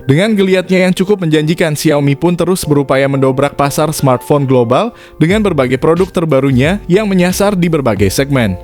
Dengan geliatnya yang cukup menjanjikan, Xiaomi pun terus berupaya mendobrak pasar smartphone global dengan berbagai produk terbarunya yang menyasar di berbagai segmen.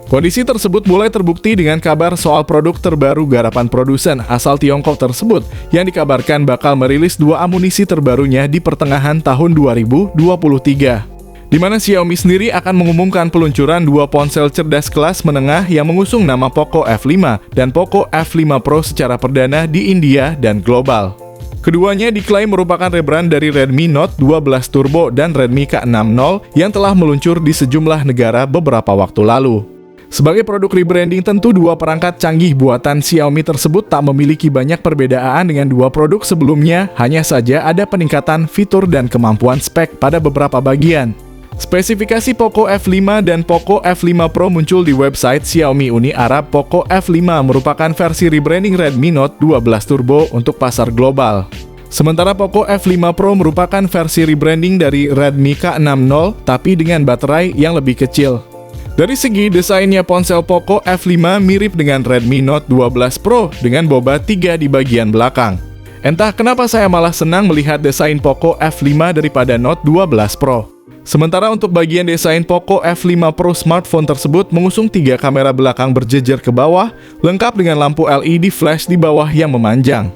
Kondisi tersebut mulai terbukti dengan kabar soal produk terbaru garapan produsen asal Tiongkok tersebut yang dikabarkan bakal merilis 2 amunisi terbarunya di pertengahan tahun 2023. Di mana Xiaomi sendiri akan mengumumkan peluncuran 2 ponsel cerdas kelas menengah yang mengusung nama Poco F5 dan Poco F5 Pro secara perdana di India dan global. Keduanya diklaim merupakan rebrand dari Redmi Note 12 Turbo dan Redmi K60 yang telah meluncur di sejumlah negara beberapa waktu lalu. Sebagai produk rebranding, tentu 2 perangkat canggih buatan Xiaomi tersebut tak memiliki banyak perbedaan dengan 2 produk sebelumnya, hanya saja ada peningkatan fitur dan kemampuan spek pada beberapa bagian. Spesifikasi Poco F5 dan Poco F5 Pro muncul di website Xiaomi Uni Arab. Poco F5 merupakan versi rebranding Redmi Note 12 Turbo untuk pasar global. Sementara Poco F5 Pro merupakan versi rebranding dari Redmi K60 tapi dengan baterai yang lebih kecil. Dari segi desainnya, ponsel Poco F5 mirip dengan Redmi Note 12 Pro dengan boba 3 di bagian belakang. Entah kenapa saya malah senang melihat desain Poco F5 daripada Note 12 Pro. Sementara untuk bagian desain Poco F5 Pro, smartphone tersebut mengusung 3 kamera belakang berjejer ke bawah, lengkap dengan lampu LED flash di bawah yang memanjang.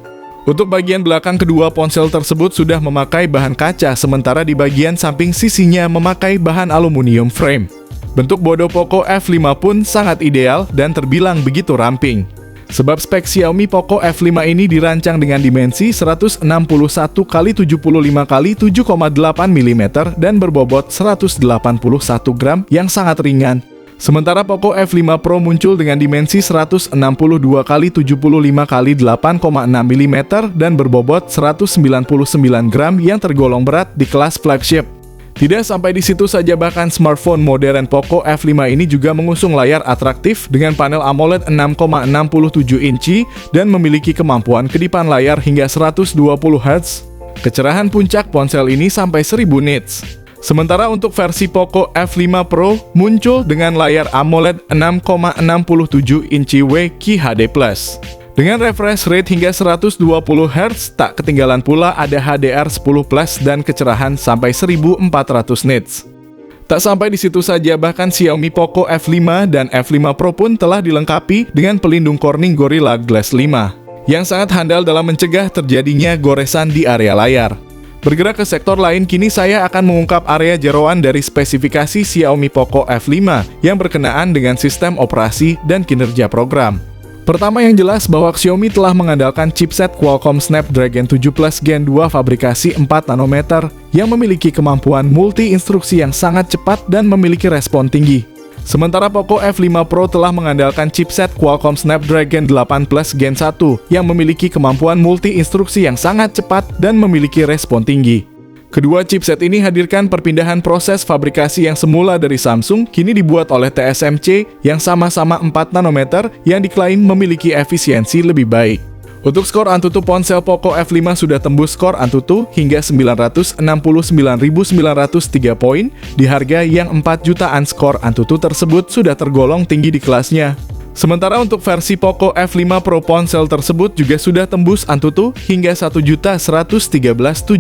Untuk bagian belakang kedua ponsel tersebut sudah memakai bahan kaca, sementara di bagian samping sisinya memakai bahan aluminium frame. Bentuk bodo Poco F5 pun sangat ideal dan terbilang begitu ramping. Sebab spek Xiaomi Poco F5 ini dirancang dengan dimensi 161 x 75 x 7,8 mm dan berbobot 181 gram yang sangat ringan. Sementara Poco F5 Pro muncul dengan dimensi 162 x 75 x 8,6 mm dan berbobot 199 gram yang tergolong berat di kelas flagship. Tidak sampai di situ saja, bahkan smartphone modern Poco F5 ini juga mengusung layar atraktif dengan panel AMOLED 6,67 inci dan memiliki kemampuan kedipan layar hingga 120 Hz. Kecerahan puncak ponsel ini sampai 1000 nits. Sementara untuk versi Poco F5 Pro muncul dengan layar AMOLED 6,67 inci QHD+. Dengan refresh rate hingga 120 Hz, tak ketinggalan pula ada HDR10+ dan kecerahan sampai 1400 nits. Tak sampai di situ saja, bahkan Xiaomi Poco F5 dan F5 Pro pun telah dilengkapi dengan pelindung Corning Gorilla Glass 5, yang sangat handal dalam mencegah terjadinya goresan di area layar. Bergerak ke sektor lain, kini saya akan mengungkap area jeroan dari spesifikasi Xiaomi Poco F5 yang berkenaan dengan sistem operasi dan kinerja program. Pertama yang jelas bahwa Xiaomi telah mengandalkan chipset Qualcomm Snapdragon 7 Plus Gen 2 fabrikasi 4 nanometer yang memiliki kemampuan multi-instruksi yang sangat cepat dan memiliki respon tinggi. Sementara Poco F5 Pro telah mengandalkan chipset Qualcomm Snapdragon 8 Plus Gen 1 yang memiliki kemampuan multi-instruksi yang sangat cepat dan memiliki respon tinggi. Kedua chipset ini hadirkan perpindahan proses fabrikasi yang semula dari Samsung kini dibuat oleh TSMC yang sama-sama 4 nanometer yang diklaim memiliki efisiensi lebih baik. Untuk skor Antutu, ponsel Poco F5 sudah tembus skor Antutu hingga 969.903 poin di harga yang 4 jutaan. Skor Antutu tersebut sudah tergolong tinggi di kelasnya. Sementara untuk versi Poco F5 Pro, ponsel tersebut juga sudah tembus Antutu hingga 1.113.713.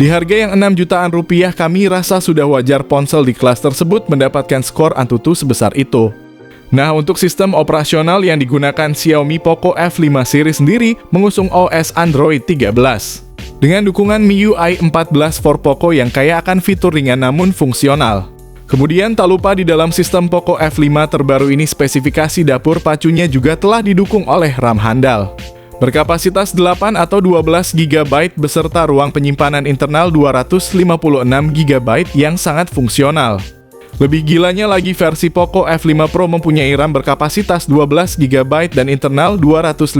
Di harga yang 6 jutaan rupiah, kami rasa sudah wajar ponsel di kelas tersebut mendapatkan skor Antutu sebesar itu. Nah, untuk sistem operasional yang digunakan Xiaomi Poco F5 series sendiri mengusung OS Android 13. Dengan dukungan MIUI 14 for Poco yang kaya akan fitur ringan namun fungsional. Kemudian tak lupa di dalam sistem Poco F5 terbaru ini spesifikasi dapur pacunya juga telah didukung oleh RAM handal. Berkapasitas 8 atau 12 GB beserta ruang penyimpanan internal 256 GB yang sangat fungsional. Lebih gilanya lagi, versi Poco F5 Pro mempunyai RAM berkapasitas 12 GB dan internal 256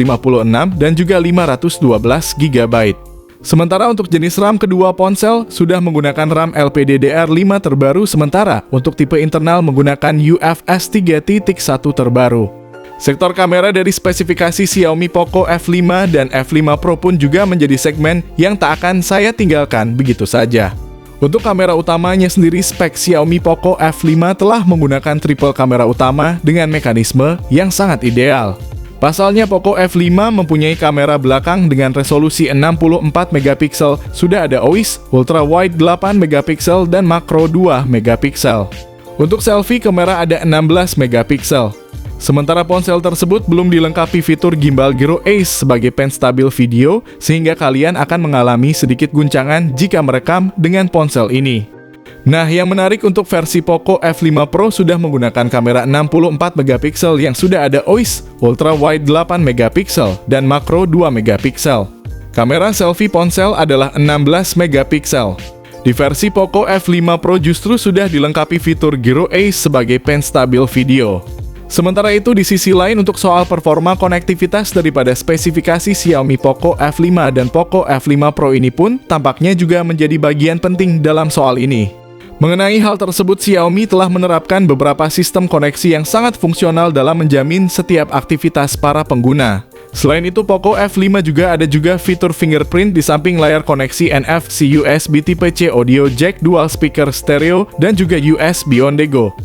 dan juga 512 GB. Sementara untuk jenis RAM, kedua ponsel sudah menggunakan RAM LPDDR5 terbaru, sementara untuk tipe internal menggunakan UFS 3.1 terbaru. Sektor kamera dari spesifikasi Xiaomi Poco F5 dan F5 Pro pun juga menjadi segmen yang tak akan saya tinggalkan begitu saja. Untuk kamera utamanya sendiri, spek Xiaomi Poco F5 telah menggunakan triple kamera utama dengan mekanisme yang sangat ideal. Pasalnya Poco F5 mempunyai kamera belakang dengan resolusi 64 megapiksel, sudah ada OIS, ultra wide 8 megapiksel dan makro 2 megapiksel. Untuk selfie kamera ada 16 megapiksel. Sementara ponsel tersebut belum dilengkapi fitur gimbal gyro Ace sebagai penstabil video, sehingga kalian akan mengalami sedikit guncangan jika merekam dengan ponsel ini. Nah, yang menarik untuk versi Poco F5 Pro sudah menggunakan kamera 64 megapiksel yang sudah ada OIS, ultra wide 8 megapiksel dan makro 2 megapiksel. Kamera selfie ponsel adalah 16 megapiksel. Di versi Poco F5 Pro justru sudah dilengkapi fitur gyro Ace sebagai penstabil video. Sementara itu di sisi lain untuk soal performa konektivitas daripada spesifikasi Xiaomi Poco F5 dan Poco F5 Pro ini pun tampaknya juga menjadi bagian penting dalam soal ini. Mengenai hal tersebut, Xiaomi telah menerapkan beberapa sistem koneksi yang sangat fungsional dalam menjamin setiap aktivitas para pengguna. Selain itu, Poco F5 juga ada fitur fingerprint di samping layar koneksi NFC USB Type-C audio jack dual speaker stereo dan juga USB on the go.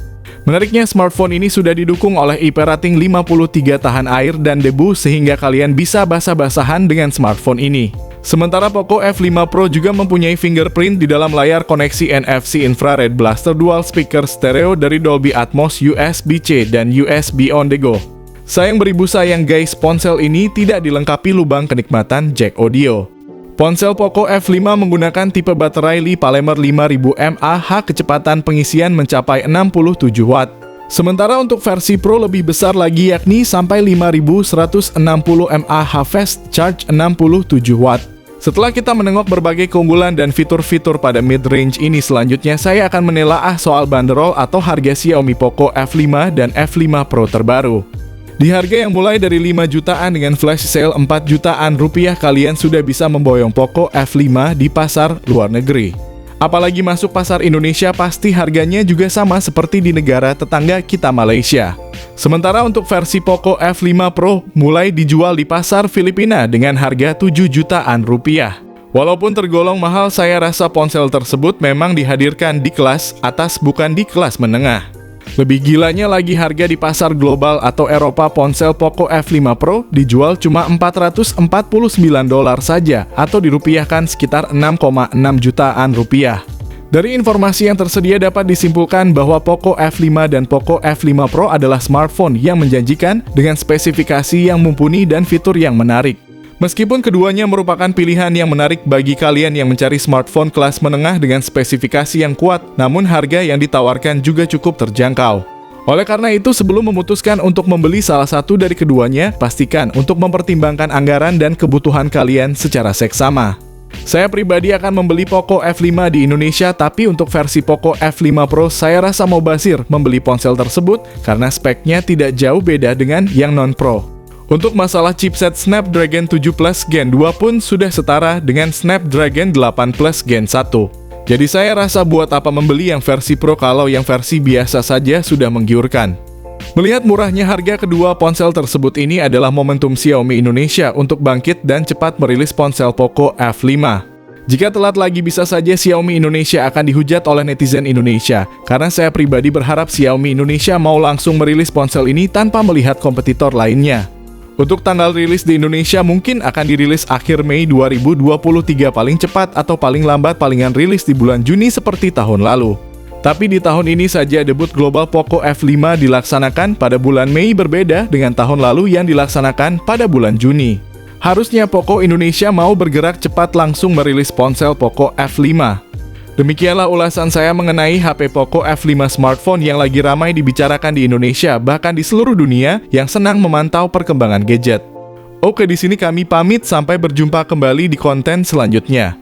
Menariknya, smartphone ini sudah didukung oleh IP rating 53 tahan air dan debu sehingga kalian bisa basah-basahan dengan smartphone ini. Sementara Poco F5 Pro juga mempunyai fingerprint di dalam layar koneksi NFC infrared blaster dual speaker stereo dari Dolby Atmos USB-C dan USB on the go. Sayang beribu sayang guys, ponsel ini tidak dilengkapi lubang kenikmatan jack audio. Ponsel Poco F5 menggunakan tipe baterai Li Polymer 5000 mAh, kecepatan pengisian mencapai 67 watt. Sementara untuk versi Pro lebih besar lagi yakni sampai 5160 mAh fast charge 67 watt. Setelah kita menengok berbagai keunggulan dan fitur-fitur pada mid-range ini, selanjutnya saya akan menelaah soal banderol atau harga Xiaomi Poco F5 dan F5 Pro terbaru. Di harga yang mulai dari 5 jutaan dengan flash sale 4 jutaan rupiah, kalian sudah bisa memboyong Poco F5 di pasar luar negeri. Apalagi masuk pasar Indonesia pasti harganya juga sama seperti di negara tetangga kita Malaysia. Sementara untuk versi Poco F5 Pro mulai dijual di pasar Filipina dengan harga 7 jutaan rupiah. Walaupun tergolong mahal, saya rasa ponsel tersebut memang dihadirkan di kelas atas bukan di kelas menengah. Lebih gilanya lagi, harga di pasar global atau Eropa ponsel Poco F5 Pro dijual cuma $449 saja atau dirupiahkan sekitar 6,6 jutaan rupiah. Dari informasi yang tersedia dapat disimpulkan bahwa Poco F5 dan Poco F5 Pro adalah smartphone yang menjanjikan dengan spesifikasi yang mumpuni dan fitur yang menarik. Meskipun keduanya merupakan pilihan yang menarik bagi kalian yang mencari smartphone kelas menengah dengan spesifikasi yang kuat, namun harga yang ditawarkan juga cukup terjangkau. Oleh karena itu, sebelum memutuskan untuk membeli salah satu dari keduanya, pastikan untuk mempertimbangkan anggaran dan kebutuhan kalian secara seksama. Saya pribadi akan membeli Poco F5 di Indonesia, tapi untuk versi Poco F5 Pro saya rasa mau basir membeli ponsel tersebut karena speknya tidak jauh beda dengan yang non-Pro. Untuk masalah chipset Snapdragon 7 Plus Gen 2 pun sudah setara dengan Snapdragon 8 Plus Gen 1. Jadi saya rasa buat apa membeli yang versi Pro kalau yang versi biasa saja sudah menggiurkan. Melihat murahnya harga kedua ponsel tersebut, ini adalah momentum Xiaomi Indonesia untuk bangkit dan cepat merilis ponsel Poco F5. Jika telat lagi bisa saja Xiaomi Indonesia akan dihujat oleh netizen Indonesia, karena saya pribadi berharap Xiaomi Indonesia mau langsung merilis ponsel ini tanpa melihat kompetitor lainnya. Untuk tanggal rilis di Indonesia mungkin akan dirilis akhir Mei 2023 paling cepat, atau paling lambat palingan rilis di bulan Juni seperti tahun lalu. Tapi di tahun ini saja debut global Poco F5 dilaksanakan pada bulan Mei, berbeda dengan tahun lalu yang dilaksanakan pada bulan Juni. Harusnya Poco Indonesia mau bergerak cepat langsung merilis ponsel Poco F5. Demikianlah ulasan saya mengenai HP Poco F5 smartphone yang lagi ramai dibicarakan di Indonesia, bahkan di seluruh dunia yang senang memantau perkembangan gadget. Oke, di sini kami pamit, sampai berjumpa kembali di konten selanjutnya.